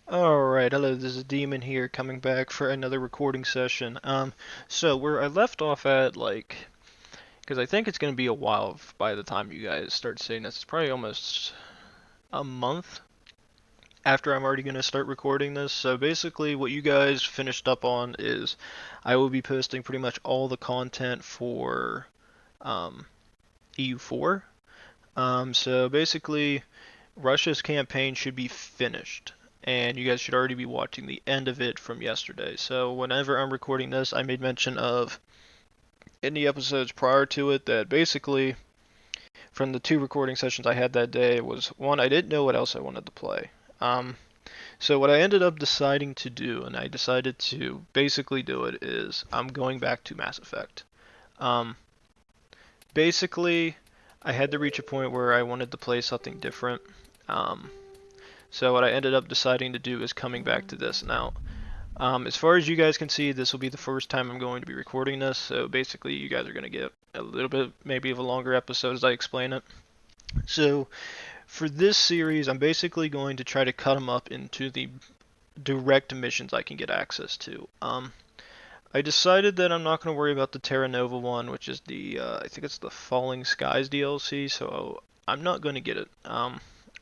Alright, hello, this is Demon here, coming back for another recording session. So where I left off at, because I think it's going to be a while by the time you guys start seeing this. It's probably almost a month after I'm already going to start recording this. So basically what you guys finished up on is I will be posting pretty much all the content for um, EU4. So basically Russia's campaign should be finished, and you guys should already be watching the end of it from yesterday. So whenever I'm recording this, I made mention of in the episodes prior to it that basically from the two recording sessions I had that day was one, I didn't know what else I wanted to play. Um, so what I ended up deciding to do, and I decided to basically do it, is I'm going back to Mass Effect. Um, basically, I had to reach a point where I wanted to play something different. Um, So what I ended up deciding to do is coming back to this now. As far as you guys can see, this will be the first time I'm going to be recording this, so basically you guys are going to get a little bit maybe of a longer episode as I explain it. So for this series, I'm basically going to try to cut them up into the direct missions I can get access to. I decided that I'm not going to worry about the Terra Nova one, which is I think it's the Falling Skies DLC, so I'm not going to get it.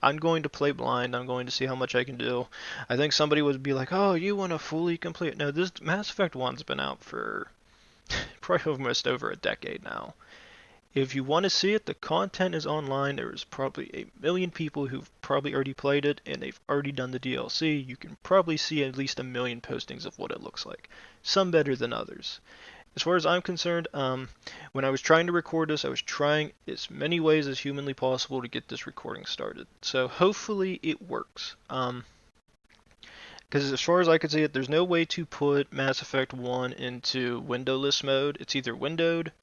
I'm going to play blind. I'm going to see how much I can do. I think somebody would be like, "Oh, you want to fully complete?" No, this Mass Effect 1's been out for probably almost over a decade now. If you want to see it, the content is online. There is probably a million people who've probably already played it, and they've already done the DLC. You can probably see at least a million postings of what it looks like. Some better than others. As far as I'm concerned, when I was trying to record this, I was trying as many ways as humanly possible to get this recording started. So hopefully it works. Because as far as I can see it, there's no way to put Mass Effect 1 into windowless mode. It's either windowed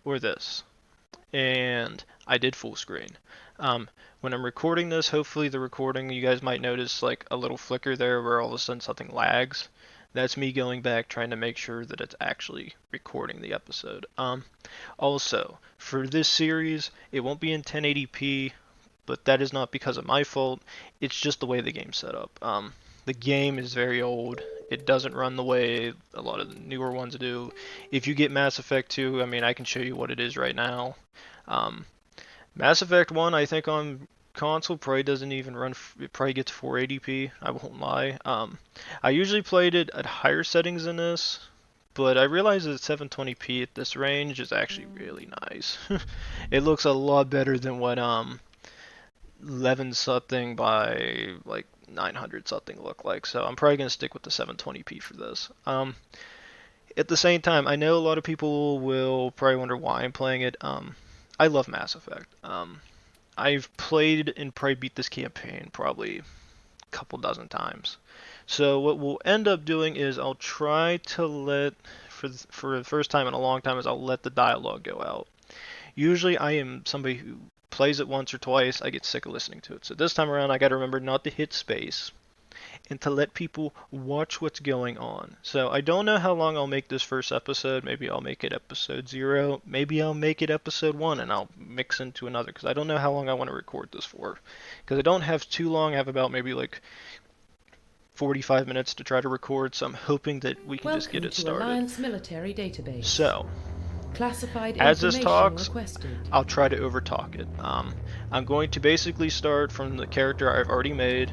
or this. And I did full screen. When I'm recording this, hopefully the recording, you guys might notice like a little flicker there where all of a sudden something lags. That's me going back trying to make sure that it's actually recording the episode. Also, for this series, it won't be in 1080p, but that is not because of my fault. It's just the way the game's set up. The game is very old. It doesn't run the way a lot of the newer ones do. If you get Mass Effect 2, I mean, I can show you what it is right now. Um, Mass Effect 1, I think on console probably doesn't even run, it probably gets 480p, I won't lie. I usually played it at higher settings than this, but I realize that 720p at this range is actually really nice. It looks a lot better than what 11 something by like 900 something look like, so I'm probably going to stick with the 720p for this. At the same time, I know a lot of people will probably wonder why I'm playing it. I love Mass Effect. I've played and probably beat this campaign probably a couple dozen times. So what we'll end up doing is I'll try to for the first time in a long time, is I'll let the dialogue go out. Usually I am somebody who plays it once or twice, I get sick of listening to it. So this time around I gotta remember not to hit space and to let people watch what's going on. So I don't know how long I'll make this first episode. Maybe I'll make it episode 0. Maybe I'll make it episode 1 and I'll mix into another, because I don't know how long I want to record this for. Because I don't have too long. I have about maybe like 45 minutes to try to record, so I'm hoping that we can just get it started. Alliance military database. So, Classified as this talks, requested. I'll try to overtalk it. I'm going to basically start from the character I've already made.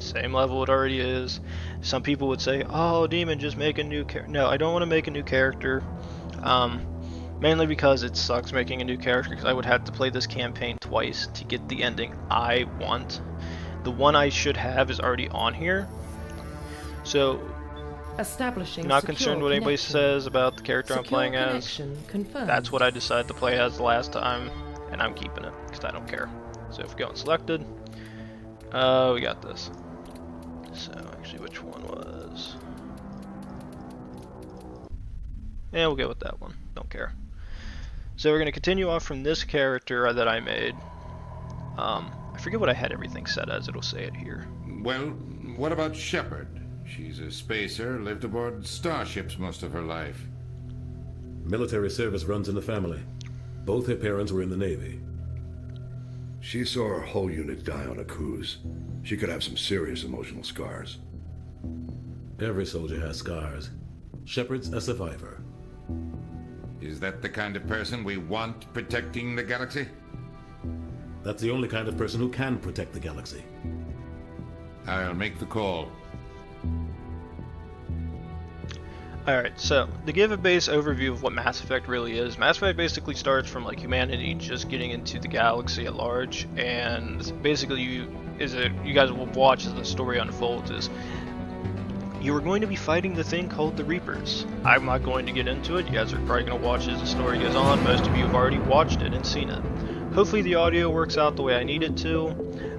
Same level it already is. Some people would say, "Oh, Demon, just make a new character." No, I don't want to make a new character. Mainly because it sucks making a new character, because I would have to play this campaign twice to get the ending I want. The one I should have is already on here. So, Establishing not concerned what anybody says about the character I'm playing as. Confirmed. That's what I decided to play as the last time, and I'm keeping it, because I don't care. So if we go and selected, we got this. So actually, which one was? Yeah, we'll go with that one. Don't care. So we're going to continue off from this character that I made. I forget what I had everything set as. It'll say it here. Well, what about Shepard? She's a spacer, lived aboard starships most of her life. Military service runs in the family. Both her parents were in the Navy. She saw her whole unit die on a cruise. She could have some serious emotional scars. Every soldier has scars. Shepard's a survivor. Is that the kind of person we want protecting the galaxy? That's the only kind of person who can protect the galaxy. I'll make the call. Alright, so to give a base overview of what Mass Effect really is, Mass Effect basically starts from like humanity just getting into the galaxy at large, and basically you guys will watch as the story unfolds is you are going to be fighting the thing called the Reapers. I'm not going to get into it, you guys are probably going to watch as the story goes on, most of you have already watched it and seen it. Hopefully the audio works out the way I need it to.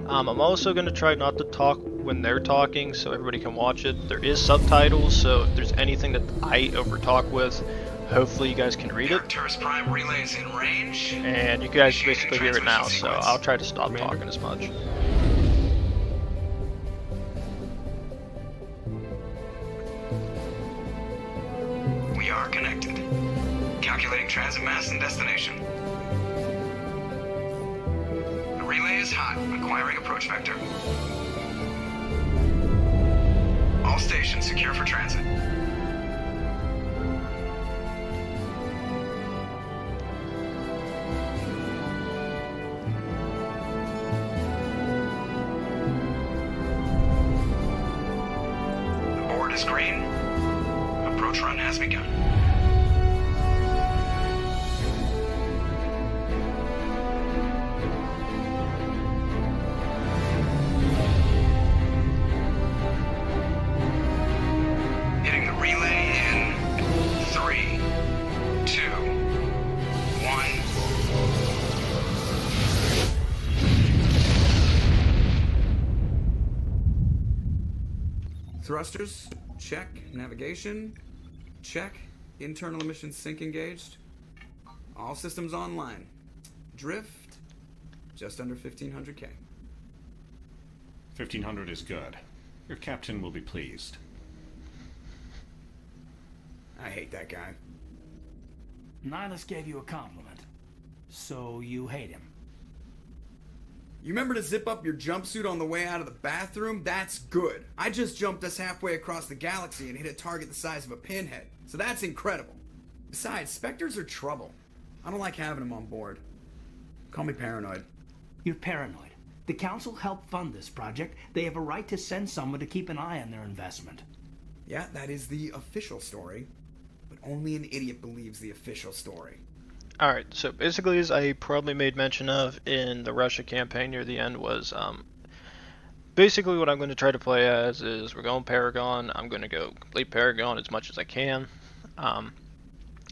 I'm also going to try not to talk when they're talking so everybody can watch it. There is subtitles, so if there's anything that I over talk with, hopefully you guys can read it. Arcturus Prime relays in range. And you guys basically hear it now, so I'll try to stop talking as much. We are connected. Calculating transit mass and destination. The relay is hot, acquiring approach vector. All stations secure for transit. The board is green. Approach run has begun. Hitting the relay in 3, 2, 1. Thrusters, check. Navigation, check. Internal emissions sync engaged. All systems online. Drift, just under 1500K. 1500 is good. Your captain will be pleased. I hate that guy. Nihilus gave you a compliment. So you hate him. You remember to zip up your jumpsuit on the way out of the bathroom? That's good. I just jumped us halfway across the galaxy and hit a target the size of a pinhead. So that's incredible. Besides, Spectres are trouble. I don't like having them on board. Call me paranoid. You're paranoid. The Council helped fund this project. They have a right to send someone to keep an eye on their investment. Yeah, that is the official story. But only an idiot believes the official story. Alright, so basically as I probably made mention of in the Russia campaign near the end was, basically what I'm going to try to play as is we're going Paragon. I'm going to go complete Paragon as much as I can.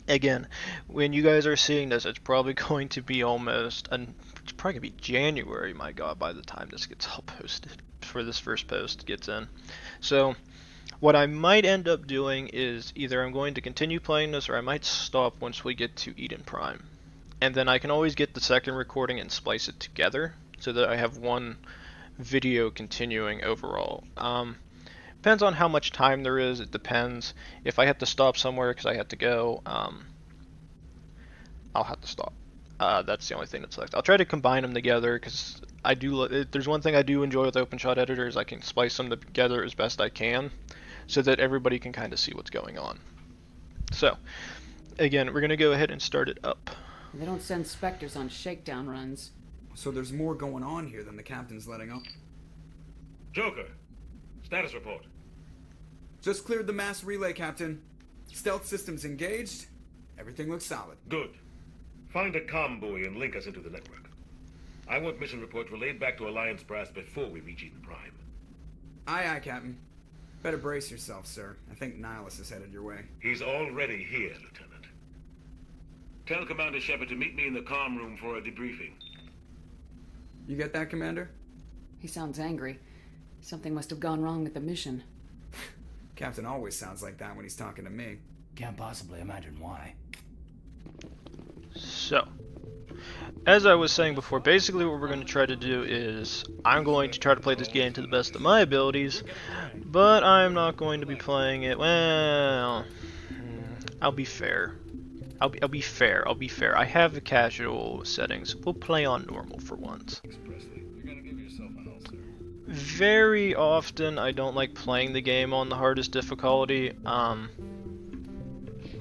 Again, when you guys are seeing this, it's probably going to be it's probably going to be January, my god, by the time this gets all posted, before this first post gets in. So, what I might end up doing is either I'm going to continue playing this or I might stop once we get to Eden Prime. And then I can always get the second recording and splice it together so that I have one video continuing overall. Depends on how much time there is. It depends. If I have to stop somewhere because I have to go, I'll have to stop. That's the only thing that's left. I'll try to combine them together because I do. There's one thing I do enjoy with OpenShot editors. I can splice them together as best I can, so that everybody can kind of see what's going on. So, again, we're gonna go ahead and start it up. They don't send Spectres on shakedown runs. So there's more going on here than the captain's letting up. Joker, status report. Just cleared the mass relay, Captain. Stealth systems engaged. Everything looks solid. Good. Find a comm buoy and link us into the network. I want mission reports relayed back to Alliance brass before we reach Eden Prime. Aye, aye, Captain. Better brace yourself, sir. I think Nihilus is headed your way. He's already here, Lieutenant. Tell Commander Shepard to meet me in the comm room for a debriefing. You get that, Commander? He sounds angry. Something must have gone wrong with the mission. Captain always sounds like that when he's talking to me. Can't possibly imagine why. So, as I was saying before, basically what we're going to try to do is I'm going to try to play this game to the best of my abilities, but I'm not going to be playing it, well, I'll be fair. I'll be fair. I'll be fair. I have the casual settings. We'll play on normal for once. Very often, I don't like playing the game on the hardest difficulty.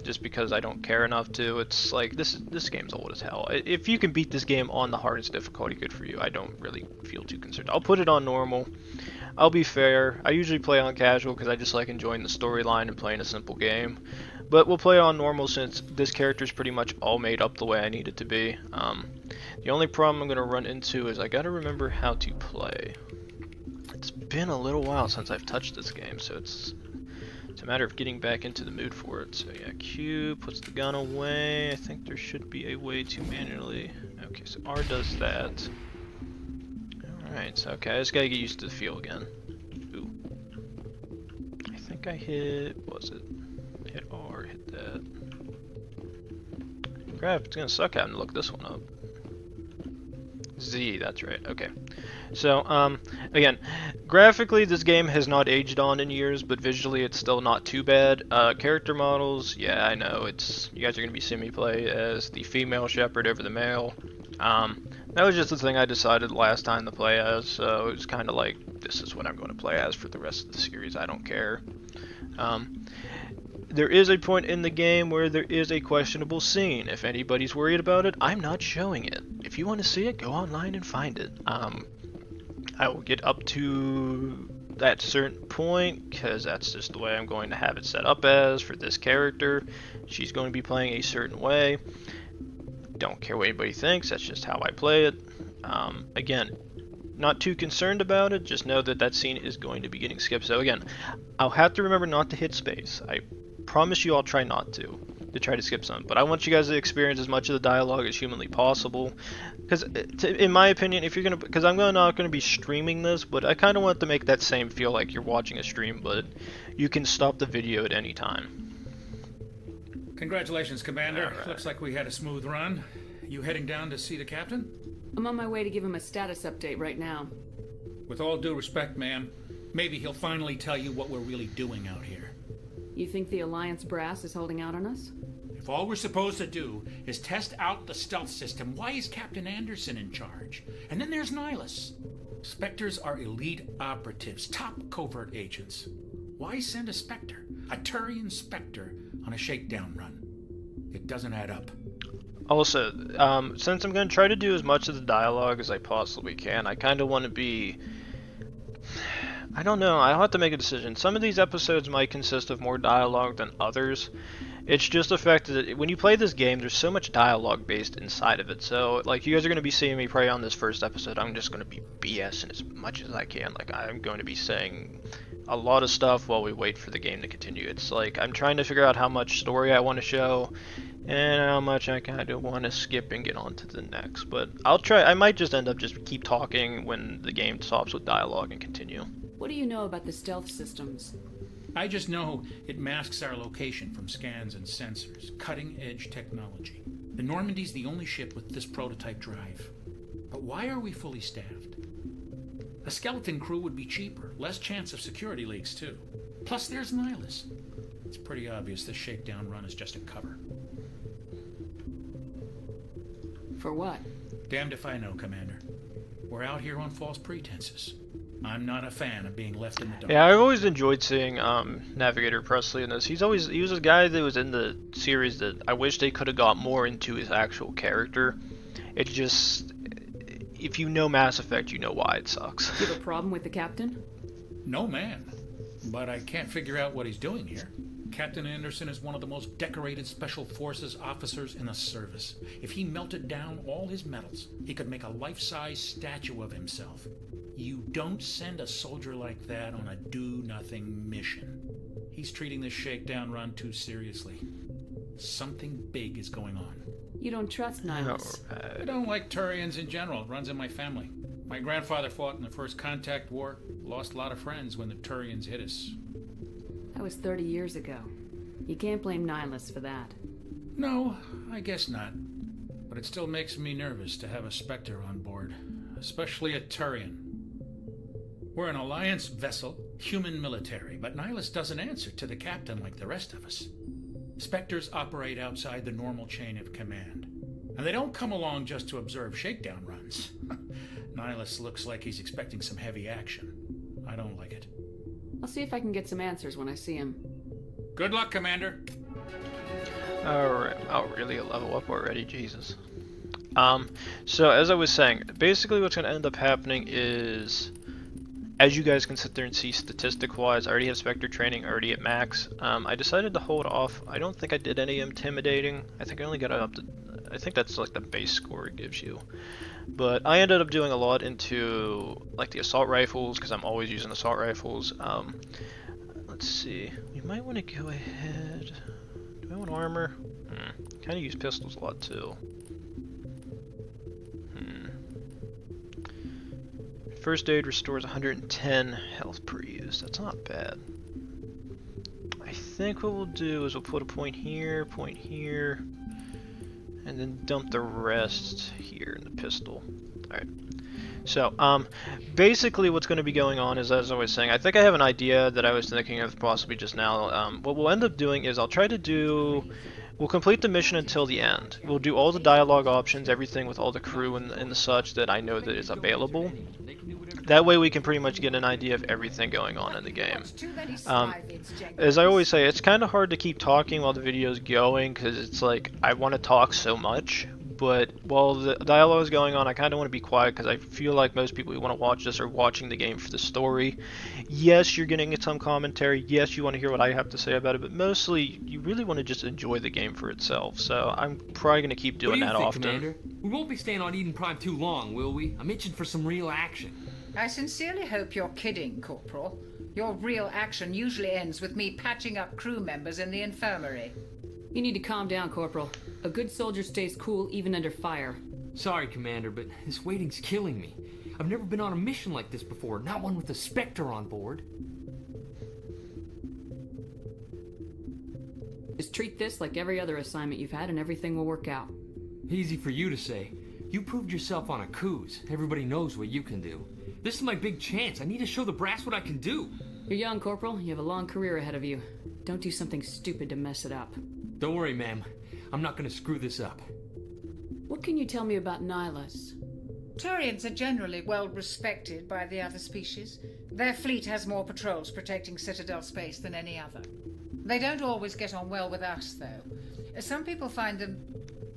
Just because I don't care enough to. It's like this game's old as hell. If you can beat this game on the hardest difficulty, good for you. I don't really feel too concerned. I'll put it on normal. I'll be fair. I usually play on casual because I just like enjoying the storyline and playing a simple game. But we'll play on normal since this character's pretty much all made up the way I need it to be. The only problem I'm going to run into is I got to remember how to play. It's been a little while since I've touched this game, so it's a matter of getting back into the mood for it. So yeah, Q puts the gun away. I think there should be a way to manually... Okay, so R does that. Alright, so okay, I just gotta get used to the feel again. Ooh. I think I hit... what was it? Hit R, hit that. Crap, it's gonna suck having to look this one up. Z, that's right, okay. So, again, graphically this game has not aged on in years, but visually it's still not too bad. Character models, yeah, I know, you guys are going to be seeing me play as the female Shepard over the male. That was just the thing I decided last time to play as, so it was kind of like, this is what I'm going to play as for the rest of the series, I don't care. There is a point in the game where there is a questionable scene. If anybody's worried about it, I'm not showing it. If you want to see it, go online and find it. I will get up to that certain point, because that's just the way I'm going to have it set up as for this character. She's going to be playing a certain way. Don't care what anybody thinks, that's just how I play it. Again, not too concerned about it, just know that that scene is going to be getting skipped. So again, I'll have to remember not to hit space. I promise you I'll try not to try to skip some, but I want you guys to experience as much of the dialogue as humanly possible, because in my opinion, if you're gonna, because I'm not gonna be streaming this, but I kind of want to make that same feel like you're watching a stream, but you can stop the video at any time. Congratulations, Commander. Right. Looks like we had a smooth run. You heading down to see the captain? I'm on my way to give him a status update right now. With all due respect, ma'am, maybe he'll finally tell you what we're really doing out here. You think the Alliance brass is holding out on us? If all we're supposed to do is test out the stealth system, why is Captain Anderson in charge? And then there's Nihilus. Spectres are elite operatives, top covert agents. Why send a Spectre, a Turian Spectre, on a shakedown run? It doesn't add up. Also, since I'm going to try to do as much of the dialogue as I possibly can, I kind of want to be... I don't know, I'll have to make a decision. Some of these episodes might consist of more dialogue than others. It's just the fact that when you play this game, there's so much dialogue based inside of it. So, like, you guys are going to be seeing me play on this first episode. I'm just going to be BSing as much as I can. Like, I'm going to be saying a lot of stuff while we wait for the game to continue. It's like, I'm trying to figure out how much story I want to show, and how much I kind of want to skip and get on to the next. But I'll try, I might just end up just keep talking when the game stops with dialogue and continue. What do you know about the stealth systems? I just know it masks our location from scans and sensors. Cutting-edge technology. The Normandy's the only ship with this prototype drive. But why are we fully staffed? A skeleton crew would be cheaper, less chance of security leaks too. Plus there's Nihilus. It's pretty obvious this shakedown run is just a cover. For what? Damned if I know, Commander. We're out here on false pretenses. I'm not a fan of being left in the dark. Yeah, I've always enjoyed seeing Navigator Presley in this. He was a guy that was in the series that I wish they could have got more into his actual character. It's just, if you know Mass Effect, you know why it sucks. Do you have a problem with the captain? No, man. But I can't figure out what he's doing here. Captain Anderson is one of the most decorated Special Forces officers in the service. If he melted down all his medals, he could make a life-size statue of himself. You don't send a soldier like that on a do-nothing mission. He's treating this shakedown run too seriously. Something big is going on. You don't trust Nihilus? I don't like Turians in general. It runs in my family. My grandfather fought in the First Contact War. Lost a lot of friends when the Turians hit us. That was 30 years ago. You can't blame Nihilus for that. No, I guess not. But it still makes me nervous to have a Spectre on board. Especially a Turian. We're an Alliance vessel, human military, but Nihilus doesn't answer to the captain like the rest of us. Spectres operate outside the normal chain of command. And they don't come along just to observe shakedown runs. Nihilus looks like he's expecting some heavy action. I don't like it. I'll see if I can get some answers when I see him. Good luck, Commander. Alright, oh really, a level up already, Jesus. So as I was saying, basically what's going to end up happening is, as you guys can sit there and see statistic-wise, I already have Spectre training already at max. I decided to hold off. I don't think I did any intimidating. I think I only got it up to, I think that's like the base score it gives you. But I ended up doing a lot into like the assault rifles, because I'm always using assault rifles. Let's see, we might want to go ahead. Do I want armor? Kind of use pistols a lot too. First aid restores 110 health per use. That's not bad. I think what we'll do is we'll put a point here, and then dump the rest here in the pistol. Alright. So, basically what's going to be going on is, as I was saying, I think I have an idea that I was thinking of possibly just now. What we'll end up doing is I'll try to do... We'll complete the mission until the end. We'll do all the dialogue options, everything with all the crew and the such that I know that is available. That way we can pretty much get an idea of everything going on in the game. As I always say, it's kind of hard to keep talking while the video is going, because it's like, I want to talk so much. But while the dialogue is going on, I kind of want to be quiet, because I feel like most people who want to watch this are watching the game for the story. Yes, you're getting some commentary. Yes, you want to hear what I have to say about it, but mostly you really want to just enjoy the game for itself. So I'm probably going to keep doing that often. Commander? We won't be staying on Eden Prime too long, will we? I'm itching for some real action. I sincerely hope you're kidding, Corporal. Your real action usually ends with me patching up crew members in the infirmary. You need to calm down, Corporal. A good soldier stays cool even under fire. Sorry, Commander, but this waiting's killing me. I've never been on a mission like this before, not one with a Spectre on board. Just treat this like every other assignment you've had and everything will work out. Easy for you to say. You proved yourself on a cruise. Everybody knows what you can do. This is my big chance. I need to show the brass what I can do. You're young, Corporal. You have a long career ahead of you. Don't do something stupid to mess it up. Don't worry, ma'am. I'm not going to screw this up. What can you tell me about Nihilus? Turians are generally well respected by the other species. Their fleet has more patrols protecting Citadel space than any other. They don't always get on well with us, though. Some people find them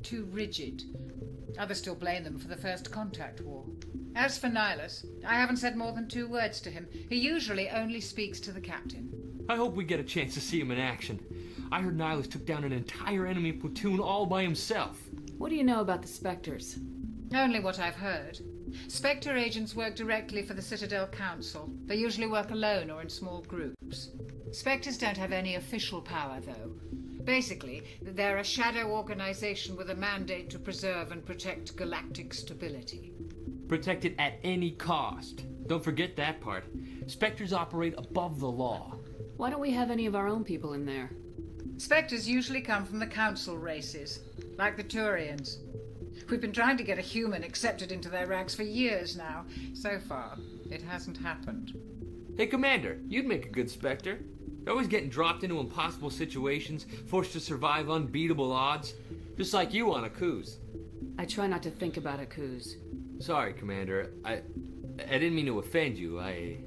too rigid. Others still blame them for the First Contact War. As for Nihilus, I haven't said more than 2 words to him. He usually only speaks to the captain. I hope we get a chance to see him in action. I heard Nihilus took down an entire enemy platoon all by himself. What do you know about the Spectres? Only what I've heard. Spectre agents work directly for the Citadel Council. They usually work alone or in small groups. Spectres don't have any official power, though. Basically, they're a shadow organization with a mandate to preserve and protect galactic stability. Protect it at any cost. Don't forget that part. Spectres operate above the law. Why don't we have any of our own people in there? Spectres usually come from the Council races, like the Turians. We've been trying to get a human accepted into their ranks for years now. So far, it hasn't happened. Hey, Commander, you'd make a good Spectre. You're always getting dropped into impossible situations, forced to survive unbeatable odds. Just like you on a cruise. I try not to think about a cruise. Sorry, Commander. I didn't mean to offend you. I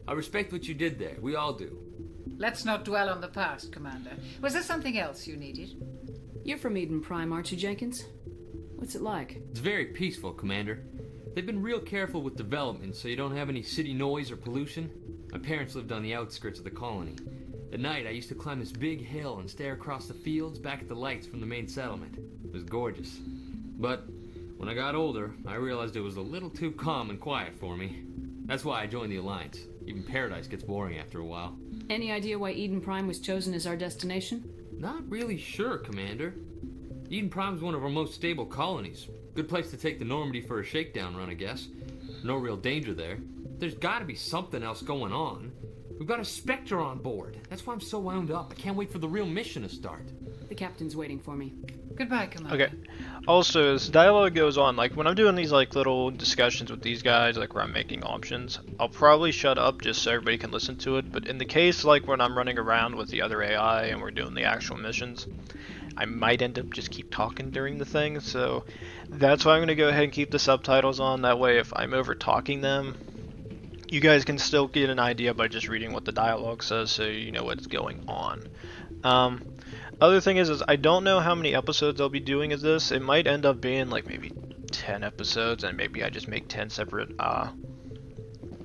respect what you did there. We all do. Let's not dwell on the past, Commander. Was there something else you needed? You're from Eden Prime, aren't you, Jenkins? What's it like? It's very peaceful, Commander. They've been real careful with development, so you don't have any city noise or pollution. My parents lived on the outskirts of the colony. At night, I used to climb this big hill and stare across the fields back at the lights from the main settlement. It was gorgeous. But when I got older, I realized it was a little too calm and quiet for me. That's why I joined the Alliance. Even Paradise gets boring after a while. Any idea why Eden Prime was chosen as our destination? Not really sure, Commander. Eden Prime's one of our most stable colonies. Good place to take the Normandy for a shakedown run, I guess. No real danger there. There's gotta be something else going on. We've got a Spectre on board. That's why I'm so wound up. I can't wait for the real mission to start. The captain's waiting for me. Goodbye, Commander. Okay. Also, as dialogue goes on, like when I'm doing these like little discussions with these guys, like where I'm making options, I'll probably shut up just so everybody can listen to it. But in the case like when I'm running around with the other AI and we're doing the actual missions, I might end up just keep talking during the thing. So that's why I'm gonna go ahead and keep the subtitles on. That way, if I'm over talking them, you guys can still get an idea by just reading what the dialogue says, so you know what's going on. Other thing is I don't know how many episodes I'll be doing of this. It might end up being like maybe 10 episodes, and maybe I just make 10 separate, and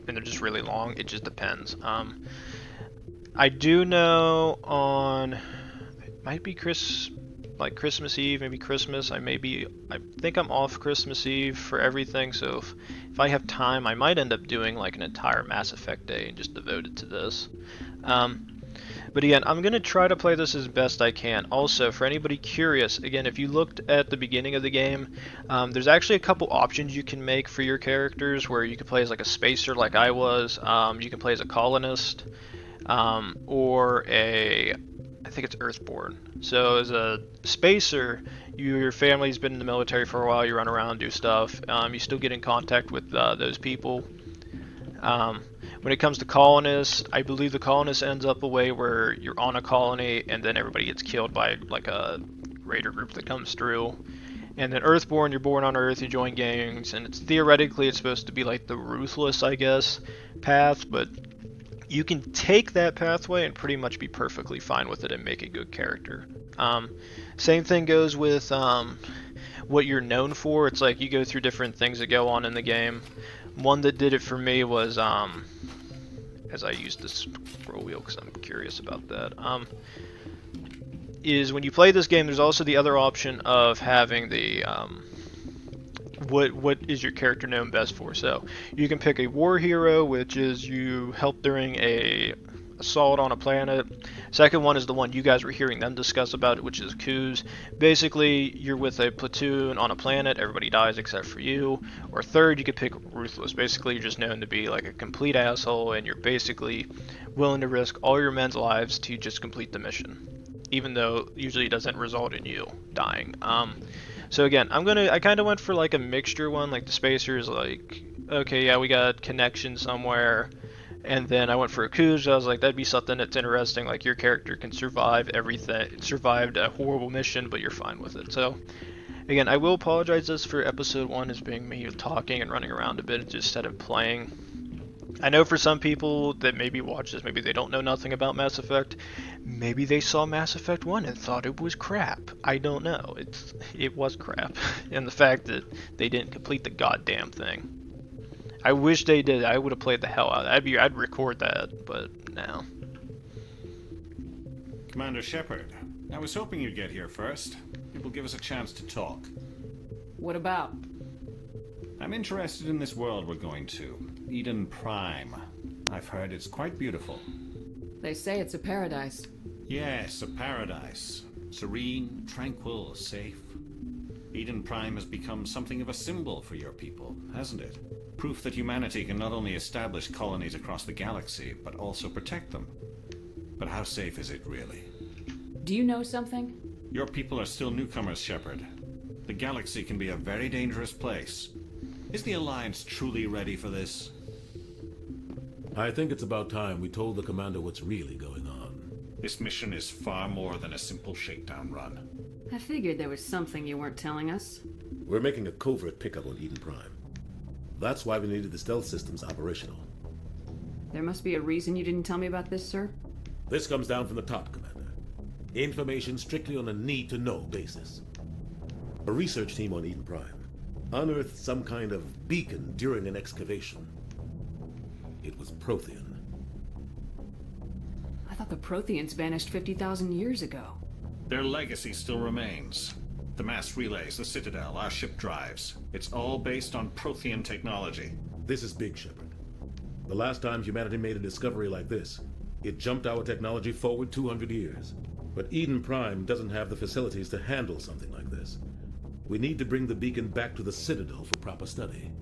they're just really long. It just depends. I do know on, it might be Christmas Eve, maybe Christmas. I think I'm off Christmas Eve for everything, so if I have time, I might end up doing like an entire Mass Effect day and just devote it to this. But again, I'm going to try to play this as best I can. Also, for anybody curious, again, if you looked at the beginning of the game, there's actually a couple options you can make for your characters where you can play as like a spacer like I was, you can play as a colonist, or I think it's Earthborn. So as a spacer, your family's been in the military for a while, you run around, do stuff, you still get in contact with those people. When it comes to colonists, I believe the colonist ends up a way where you're on a colony and then everybody gets killed by like a raider group that comes through. And then Earthborn, you're born on Earth, you join gangs, and theoretically it's supposed to be like the ruthless, I guess, path, but you can take that pathway and pretty much be perfectly fine with it and make a good character. Same thing goes with what you're known for. It's like you go through different things that go on in the game. One that did it for me was, as I used the scroll wheel because I'm curious about that, is when you play this game, there's also the other option of having the, what is your character known best for. So you can pick a war hero, which is you help during a assault on a planet. Second one is the one you guys were hearing them discuss about, which is coups. Basically, you're with a platoon on a planet, everybody dies except for you. Or third, you could pick ruthless. Basically, you're just known to be like a complete asshole, and you're basically willing to risk all your men's lives to just complete the mission, even though usually it doesn't result in you dying. So again, I kind of went for like a mixture one, like the spacers, like, okay, yeah, we got connection somewhere. And then I went for a coup, so I was like, that'd be something that's interesting, like your character can survive everything, survived a horrible mission, but you're fine with it. So, again, I will apologize this for episode 1 as being me talking and running around a bit instead of playing. I know for some people that maybe watch this, maybe they don't know nothing about Mass Effect. Maybe they saw Mass Effect 1 and thought it was crap. I don't know. It was crap. And the fact that they didn't complete the goddamn thing. I wish they did. I would have played the hell out of it. I'd record that, but no. Commander Shepard, I was hoping you'd get here first. It will give us a chance to talk. What about? I'm interested in this world we're going to. Eden Prime. I've heard it's quite beautiful. They say it's a paradise. Yes, a paradise. Serene, tranquil, safe. Eden Prime has become something of a symbol for your people, hasn't it? Proof that humanity can not only establish colonies across the galaxy, but also protect them. But how safe is it really? Do you know something? Your people are still newcomers, Shepard. The galaxy can be a very dangerous place. Is the Alliance truly ready for this? I think it's about time we told the commander what's really going on. This mission is far more than a simple shakedown run. I figured there was something you weren't telling us. We're making a covert pickup on Eden Prime. That's why we needed the stealth systems operational. There must be a reason you didn't tell me about this, sir? This comes down from the top, Commander. Information strictly on a need-to-know basis. A research team on Eden Prime unearthed some kind of beacon during an excavation. It was Prothean. I thought the Protheans vanished 50,000 years ago. Their legacy still remains. The mass relays, the Citadel, our ship drives. It's all based on Prothean technology. This is big, Shepard. The last time humanity made a discovery like this, it jumped our technology forward 200 years. But Eden Prime doesn't have the facilities to handle something like this. We need to bring the beacon back to the Citadel for proper study.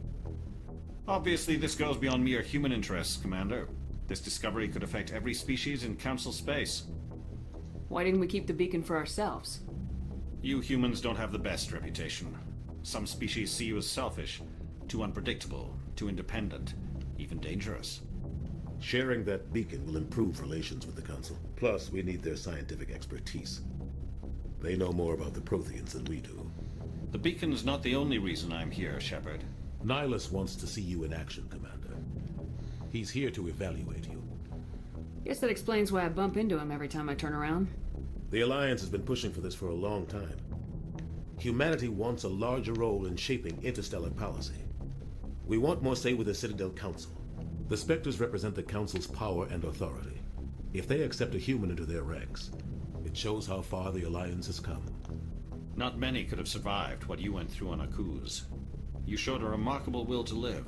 Obviously, this goes beyond mere human interests, Commander. This discovery could affect every species in Council space. Why didn't we keep the beacon for ourselves? You humans don't have the best reputation. Some species see you as selfish, too unpredictable, too independent, even dangerous. Sharing that beacon will improve relations with the Council. Plus, we need their scientific expertise. They know more about the Protheans than we do. The beacon's not the only reason I'm here, Shepard. Nihilus wants to see you in action, Commander. He's here to evaluate you. Guess that explains why I bump into him every time I turn around. The Alliance has been pushing for this for a long time. Humanity wants a larger role in shaping interstellar policy. We want more say with the Citadel Council. The Spectres represent the Council's power and authority. If they accept a human into their ranks, it shows how far the Alliance has come. Not many could have survived what you went through on Akuz. You showed a remarkable will to live,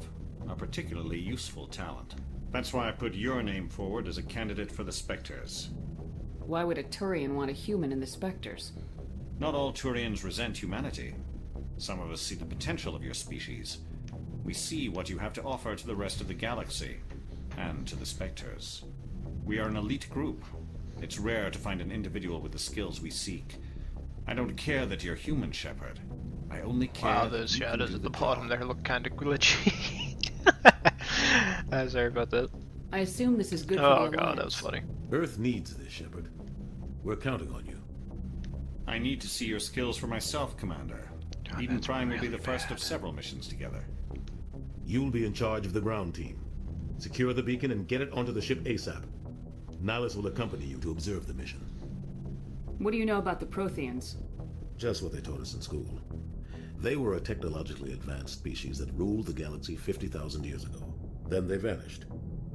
a particularly useful talent. That's why I put your name forward as a candidate for the Spectres. Why would a Turian want a human in the Spectres? Not all Turians resent humanity. Some of us see the potential of your species. We see what you have to offer to the rest of the galaxy, and to the Spectres. We are an elite group. It's rare to find an individual with the skills we seek. I don't care that you're human, Shepard. I only care. Wow, those shadows at the bottom there look kind of glitchy. Sorry about that. I assume this is good for Oh the god, Alliance. that was funny. Earth needs this, Shepard. We're counting on you. I need to see your skills for myself, Commander. God, Eden that's Prime will be really the first bad. of several missions together. You'll be in charge of the ground team. Secure the beacon and get it onto the ship ASAP. Nihilus will accompany you to observe the mission. What do you know about the Protheans? Just what they taught us in school. They were a technologically advanced species that ruled the galaxy 50,000 years ago. Then they vanished.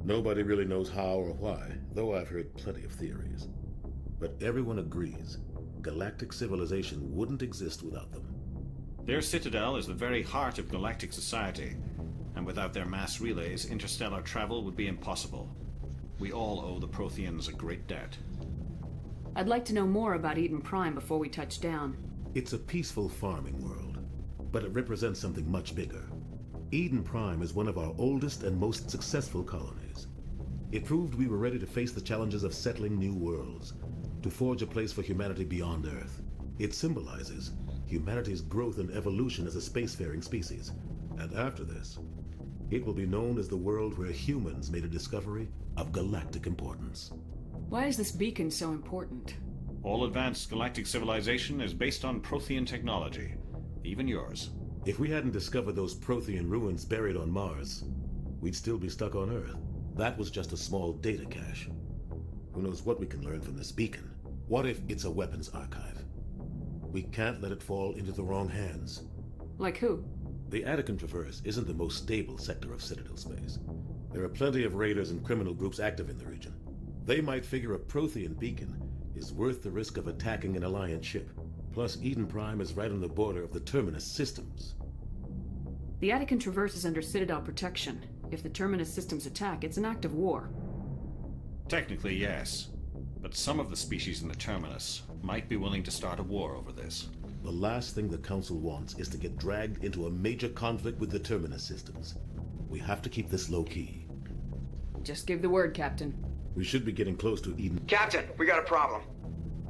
Nobody really knows how or why, though I've heard plenty of theories. But everyone agrees, galactic civilization wouldn't exist without them. Their citadel is the very heart of galactic society, and without their mass relays, interstellar travel would be impossible. We all owe the Protheans a great debt. I'd like to know more about Eden Prime before we touch down. It's a peaceful farming world, but it represents something much bigger. Eden Prime is one of our oldest and most successful colonies. It proved we were ready to face the challenges of settling new worlds, to forge a place for humanity beyond Earth. It symbolizes humanity's growth and evolution as a spacefaring species. And after this, it will be known as the world where humans made a discovery of galactic importance. Why is this beacon so important? All advanced galactic civilization is based on Prothean technology, even yours. If we hadn't discovered those Prothean ruins buried on Mars, we'd still be stuck on Earth. That was just a small data cache. Who knows what we can learn from this beacon? What if it's a weapons archive? We can't let it fall into the wrong hands. Like who? The Attican Traverse isn't the most stable sector of Citadel space. There are plenty of raiders and criminal groups active in the region. They might figure a Prothean beacon is worth the risk of attacking an Alliance ship. Plus, Eden Prime is right on the border of the Terminus systems. The Attican Traverse is under Citadel protection. If the Terminus systems attack, it's an act of war. Technically, yes. But some of the species in the Terminus might be willing to start a war over this. The last thing the Council wants is to get dragged into a major conflict with the Terminus systems. We have to keep this low-key. Just give the word, Captain. We should be getting close to Eden. Captain, we got a problem.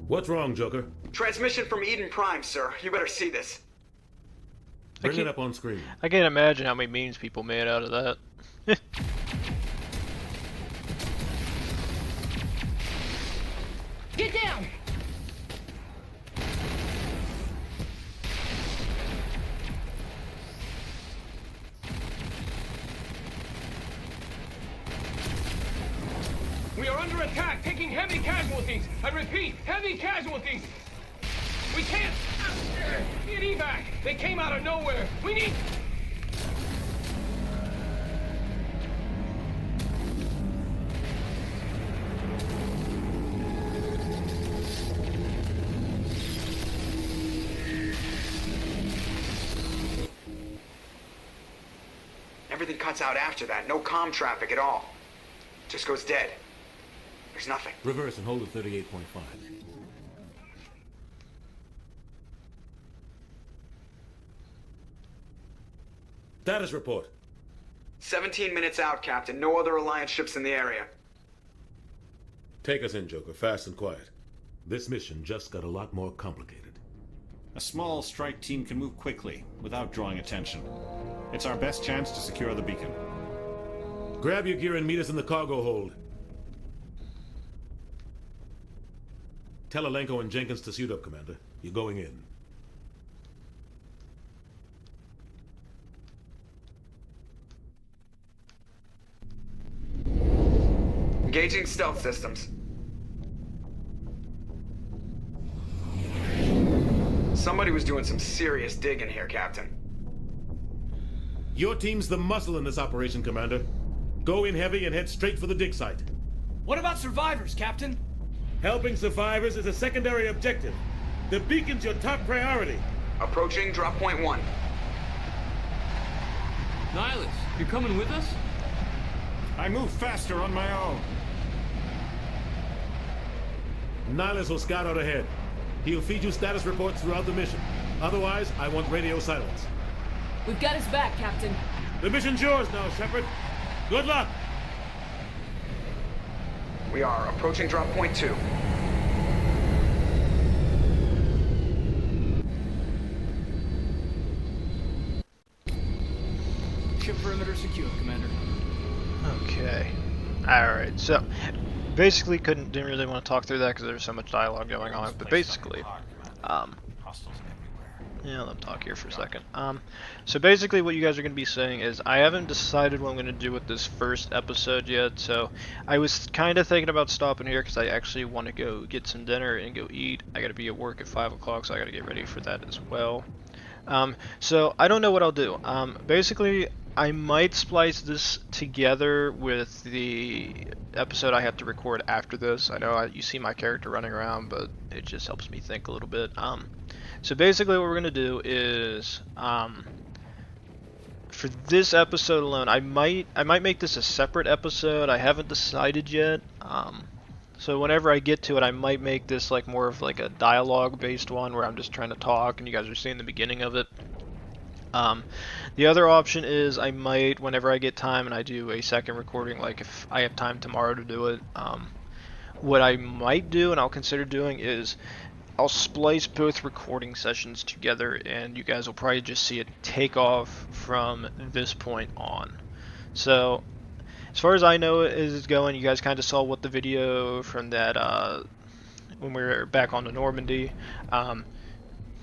What's wrong, Joker? Transmission from Eden Prime, sir. You better see this. Bring it up on screen. I can't imagine how many memes people made out of that. Get down! We are under attack, taking heavy casualties. I repeat, heavy casualties. We can't get evac. They came out of nowhere. We need. Everything cuts out after that. No comm traffic at all. Just goes dead. There's nothing. Reverse and hold at 38.5. Status report. 17 minutes out, Captain. No other Alliance ships in the area. Take us in, Joker, fast and quiet. This mission just got a lot more complicated. A small strike team can move quickly, without drawing attention. It's our best chance to secure the beacon. Grab your gear and meet us in the cargo hold. Tell Alenko and Jenkins to suit up, Commander. You're going in. Engaging stealth systems. Somebody was doing some serious digging here, Captain. Your team's the muscle in this operation, Commander. Go in heavy and head straight for the dig site. What about survivors, Captain? Helping survivors is a secondary objective. The beacon's your top priority. Approaching drop point 1. Nihilus, you're coming with us? I move faster on my own. Nihilus will scout out ahead. He'll feed you status reports throughout the mission. Otherwise, I want radio silence. We've got his back, Captain. The mission's yours now, Shepard. Good luck! We are approaching drop point 2. Ship perimeter secure, Commander. Okay. Alright, so basically didn't really want to talk through that because there's so much dialogue going on, but basically, yeah, let me talk here for a second. So basically what you guys are going to be saying is, I haven't decided what I'm going to do with this first episode yet, so I was kind of thinking about stopping here because I actually want to go get some dinner and go eat. I got to be at work at 5 o'clock, so I got to get ready for that as well. So I don't know what I'll do. Basically, I might splice this together with the episode I have to record after this. I know you see my character running around, but it just helps me think a little bit. So basically what we're going to do is, for this episode alone, I might make this a separate episode. I haven't decided yet. So whenever I get to it, I might make this like more of like a dialogue based one where I'm just trying to talk and you guys are seeing the beginning of it. The other option is I might, whenever I get time and I do a second recording, like if I have time tomorrow to do it, what I might do and I'll consider doing is I'll splice both recording sessions together and you guys will probably just see it take off from this point on. So as far as I know is going, you guys kind of saw what the video from that when we were back on the Normandy.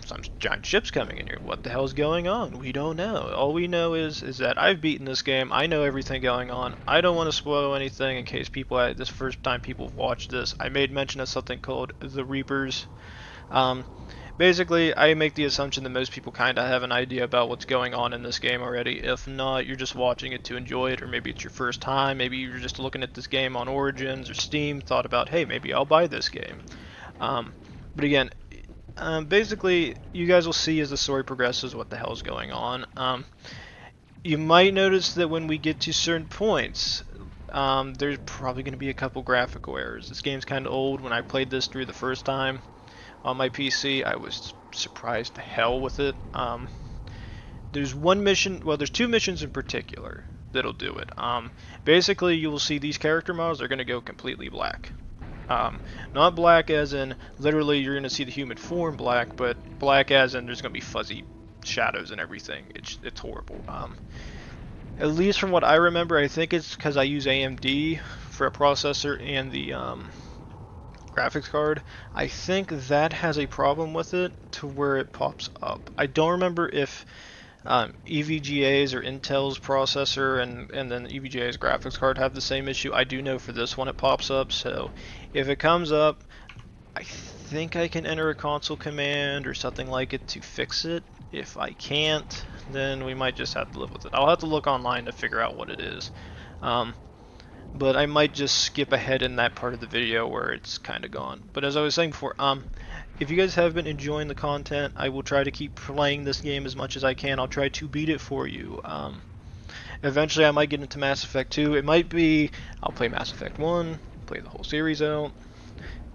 Some giant ships coming in here. What the hell's going on? We don't know. All we know is that I've beaten this game. I know everything going on. I don't want to spoil anything in case people, this first time people watch this. I made mention of something called the Reapers. Basically, I make the assumption that most people kind of have an idea about what's going on in this game already. If not, you're just watching it to enjoy it, or maybe it's your first time. Maybe you're just looking at this game on Origins or Steam, thought about, hey, maybe I'll buy this game. But again, basically, you guys will see as the story progresses what the hell's going on. You might notice that when we get to certain points, there's probably going to be a couple graphical errors. This game's kind of old. When I played this through the first time on my PC, I was surprised to hell with it. There's one mission, well, there's two missions in particular that'll do it. Basically, you will see these character models are going to go completely black. Not black as in literally you're going to see the human form black, but black as in there's going to be fuzzy shadows and everything. It's horrible. At least from what I remember, I think it's because I use AMD for a processor and the graphics card. I think that has a problem with it to where it pops up. I don't remember if EVGA's or Intel's processor and then EVGA's graphics card have the same issue. I do know for this one it pops up, so if it comes up, I think I can enter a console command or something like it to fix it. If I can't, then we might just have to live with it. I'll have to look online to figure out what it is. But I might just skip ahead in that part of the video where it's kind of gone. But as I was saying before, if you guys have been enjoying the content, I will try to keep playing this game as much as I can. I'll try to beat it for you. Eventually I might get into Mass Effect 2. It might be, I'll play Mass Effect 1, play the whole series out,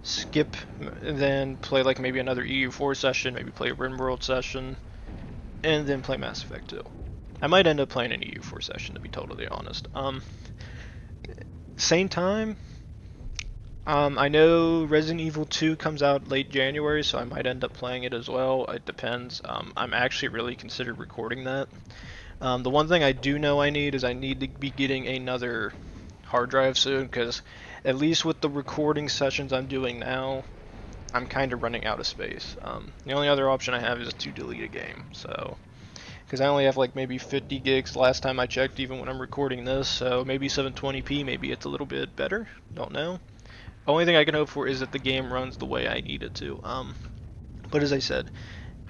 skip, and then play like maybe another EU4 session, maybe play a RimWorld session, and then play Mass Effect 2. I might end up playing an EU4 session, to be totally honest. Same time, I know Resident Evil 2 comes out late January, so I might end up playing it as well. It depends. I'm actually really considered recording that. The one thing I do know I need is I need to be getting another hard drive soon, because at least with the recording sessions I'm doing now, I'm kind of running out of space. The only other option I have is to delete a game, so because I only have like maybe 50 gigs last time I checked, even when I'm recording this, so maybe 720p, maybe it's a little bit better, don't know. Only thing I can hope for is that the game runs the way I need it to. But as I said,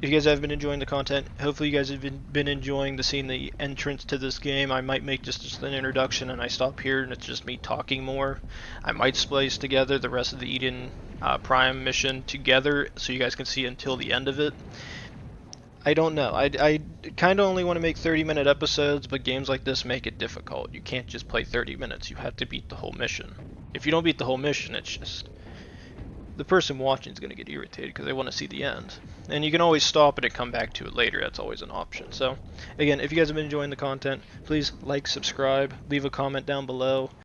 if you guys have been enjoying the content, hopefully you guys have been enjoying seeing the entrance to this game. I might make just an introduction and I stop here and it's just me talking more. I might splice together the rest of the Eden Prime mission together so you guys can see until the end of it. I don't know. I kind of only want to make 30-minute episodes, but games like this make it difficult. You can't just play 30 minutes. You have to beat the whole mission. If you don't beat the whole mission, it's just... the person watching is going to get irritated because they want to see the end. And you can always stop it and come back to it later. That's always an option. So, again, if you guys have been enjoying the content, please like, subscribe, leave a comment down below.